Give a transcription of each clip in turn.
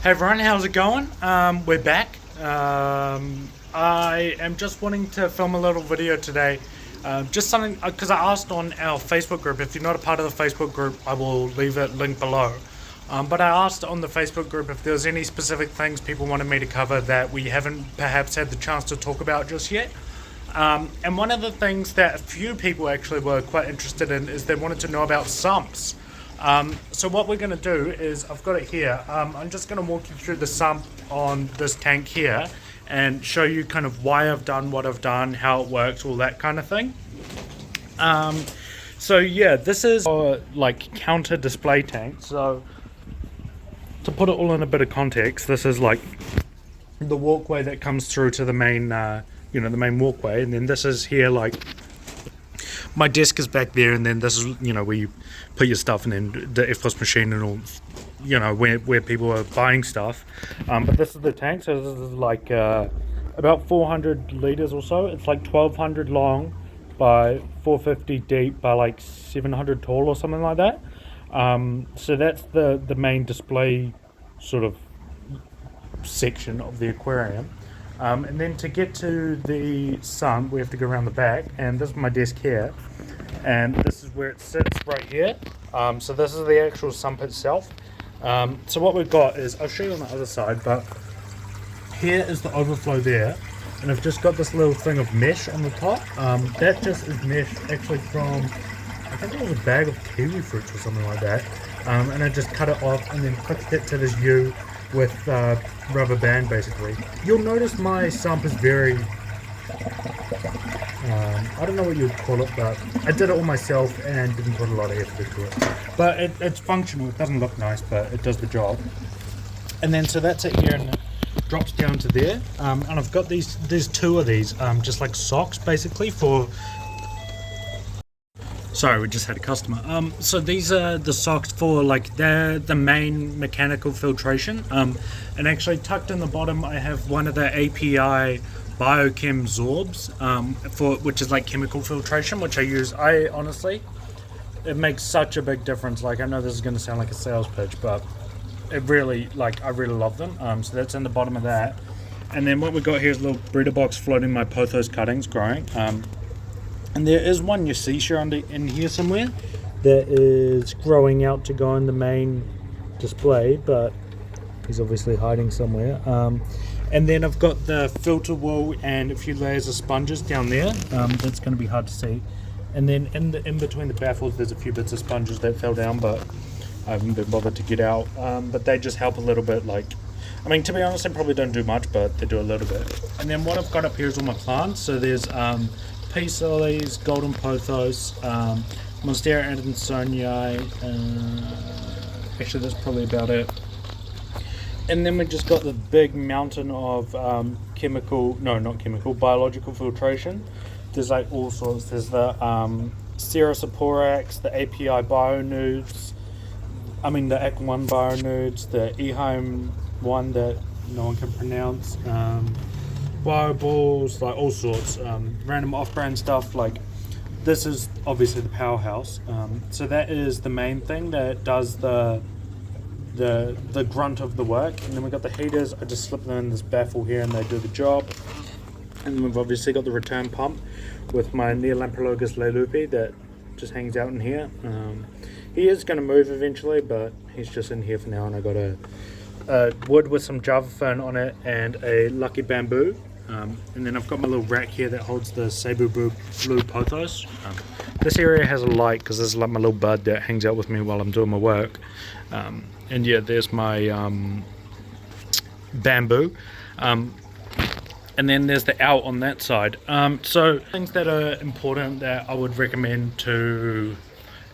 Hey everyone, how's it going? We're back. I am just wanting to film a little video today. Just something, because I asked on our Facebook group. If you're not a part of the Facebook group, I will leave it linked below. But I asked on the Facebook group if there was any specific things people wanted me to cover that we haven't perhaps had the chance to talk about just yet. And one of the things that a few people actually were quite interested in is they wanted to know about sumps. So what we're going to do is, I've got it here, I'm just going to walk you through the sump on this tank here and show you kind of why I've done what I've done, how it works, all that kind of thing. So yeah, this is our like counter display tank. So to put it all in a bit of context, this is like the walkway that comes through to the main, the main walkway, and then this is here like my desk is back there, and then this is, where you put your stuff, and then the FPOS machine and all, where people are buying stuff. But this is the tank, so this is like about 400 litres or so. It's like 1200 long by 450 deep by like 700 tall or something like that. So that's the main display sort of section of the aquarium. And then to get to the sun, we have to go around the back, and this is my desk here, and this is where it sits right here. So this is the actual sump itself. So what we've got is, I'll show you on the other side, but here is the overflow there, and I've just got this little thing of mesh on the top. That just is mesh actually from, I think it was a bag of kiwi fruits or something like that, and I just cut it off and then hooked it to this U with rubber band basically. You'll notice my sump is very, I don't know what you'd call it, but I did it all myself and didn't put a lot of effort into it. But it's functional, it doesn't look nice, but it does the job. And then so that's it here, and it drops down to there. And I've got there's two of these, just like socks basically for, sorry, we just had a customer. So these are the socks for like the main mechanical filtration. And actually tucked in the bottom, I have one of the API Biochem Zorbs, which is like chemical filtration, which I use. I honestly, it makes such a big difference. Like, I know this is going to sound like a sales pitch, but it really, like, I really love them. So that's in the bottom of that. And then what we got here is a little breeder box floating my pothos cuttings growing. And there is one Eucetia in here somewhere that is growing out to go in the main display, but he's obviously hiding somewhere. And then I've got the filter wool and a few layers of sponges down there. That's going to be hard to see. And then in between the baffles, there's a few bits of sponges that fell down, but I haven't been bothered to get out. But they just help a little bit. Like, I mean, to be honest, they probably don't do much, but they do a little bit. And then what I've got up here is all my plants. So there's peace lilies, golden pothos, monstera adansonii. Actually, that's probably about it. And then we just got the big mountain of biological filtration. There's like all sorts. There's the Cerosoporax, the API bionudes, the Aqu 1 bionudes, the eHome one that no one can pronounce, bioballs, like all sorts, random off-brand stuff. Like, this is obviously the powerhouse. So that is the main thing that does the grunt of the work. And then we've got the heaters. I just slip them in this baffle here and they do the job. And we've obviously got the return pump with my Neolampologus leilupi that just hangs out in here. He is going to move eventually, but he's just in here for now. And I got a wood with some Java fern on it and a lucky bamboo. And then I've got my little rack here that holds the Cebu blue pothos. This area has a light because there's like my little bud that hangs out with me while I'm doing my work. And yeah, there's my bamboo. And then there's the out on that side. So things that are important that I would recommend to,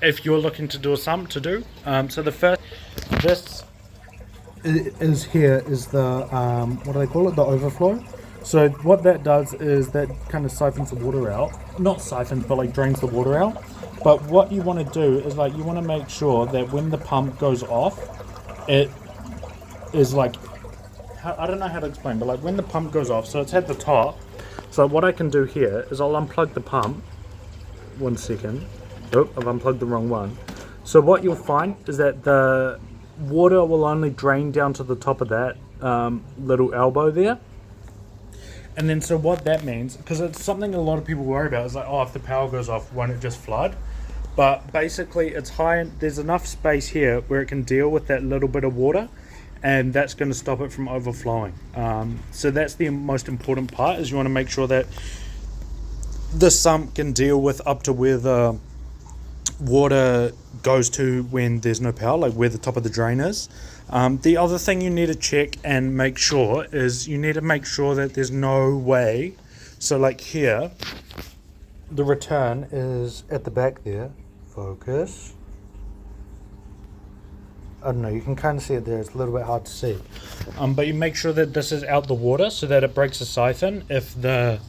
if you're looking to do a sump, to do. So the first, this is here is the, what do they call it? The overflow. So what that does is that kind of siphons the water out. Not siphons, but like drains the water out. But what you want to do is like, you want to make sure that when the pump goes off, it is like, I don't know how to explain, but like when the pump goes off, so it's at the top. So what I can do here is I'll unplug the pump. 1 second. Oh, I've unplugged the wrong one. So what you'll find is that water will only drain down to the top of that little elbow there. And then so what that means, because it's something a lot of people worry about, is like, oh, if the power goes off, won't it just flood? But basically it's high, there's enough space here where it can deal with that little bit of water, and that's going to stop it from overflowing. So that's the most important part, is you want to make sure that the sump can deal with up to where the water goes to when there's no power, like where the top of the drain is. The other thing you need to check and make sure is you need to make sure that there's no way, so like here the return is at the back there. Focus. I don't know, you can kind of see it there, it's a little bit hard to see. But you make sure that this is out the water so that it breaks the siphon if the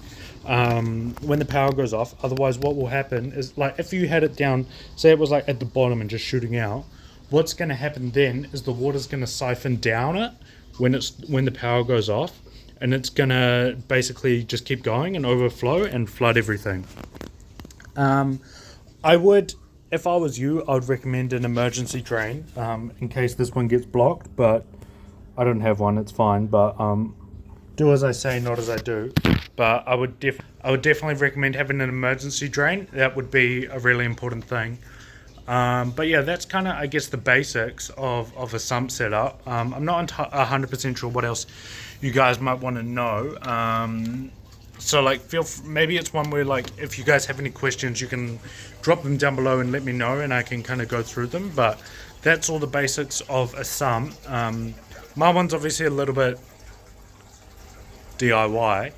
when the power goes off. Otherwise what will happen is, like, if you had it down, say it was like at the bottom and just shooting out, what's going to happen then is the water's going to siphon down it when the power goes off, and it's going to basically just keep going and overflow and flood everything. I would, if I was you, I would recommend an emergency drain in case this one gets blocked, but I don't have one, it's fine. But do as I say, not as I do. But I would definitely recommend having an emergency drain. That would be a really important thing. But yeah, that's kind of, I guess, the basics of a sump setup. I'm not 100% sure what else you guys might want to know. So like, maybe it's one where, like, if you guys have any questions, you can drop them down below and let me know, and I can kind of go through them. But that's all the basics of a sump. My one's obviously a little bit DIY,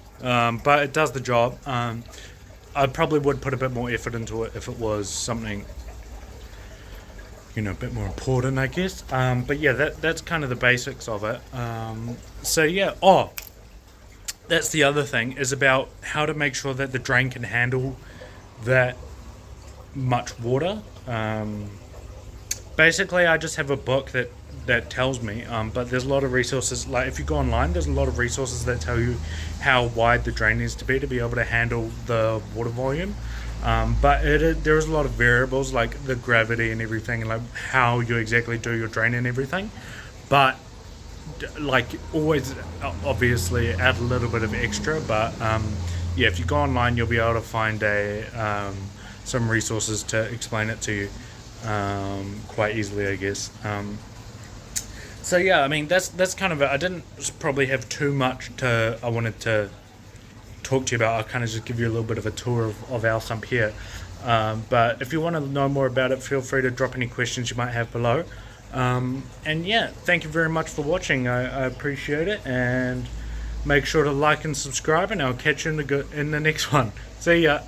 but it does the job. I probably would put a bit more effort into it if it was something, you know, a bit more important, I guess. But yeah, that's kind of the basics of it. So yeah, that's the other thing, is about how to make sure that the drain can handle that much water. Basically, I just have a book that tells me, but there's a lot of resources. Like, if you go online, there's a lot of resources that tell you how wide the drain needs to be able to handle the water volume. But there's a lot of variables, like the gravity and everything, and like how you exactly do your drain and everything. But like, always obviously add a little bit of extra. But yeah, if you go online, you'll be able to find some resources to explain it to you quite easily, I guess. So yeah, I mean, that's kind of it. I didn't probably have too much I wanted to talk to you about. I'll kind of just give you a little bit of a tour of our sump here. But if you want to know more about it, feel free to drop any questions you might have below. And yeah, thank you very much for watching. I appreciate it, and make sure to like and subscribe, and I'll catch you in the next one. See ya.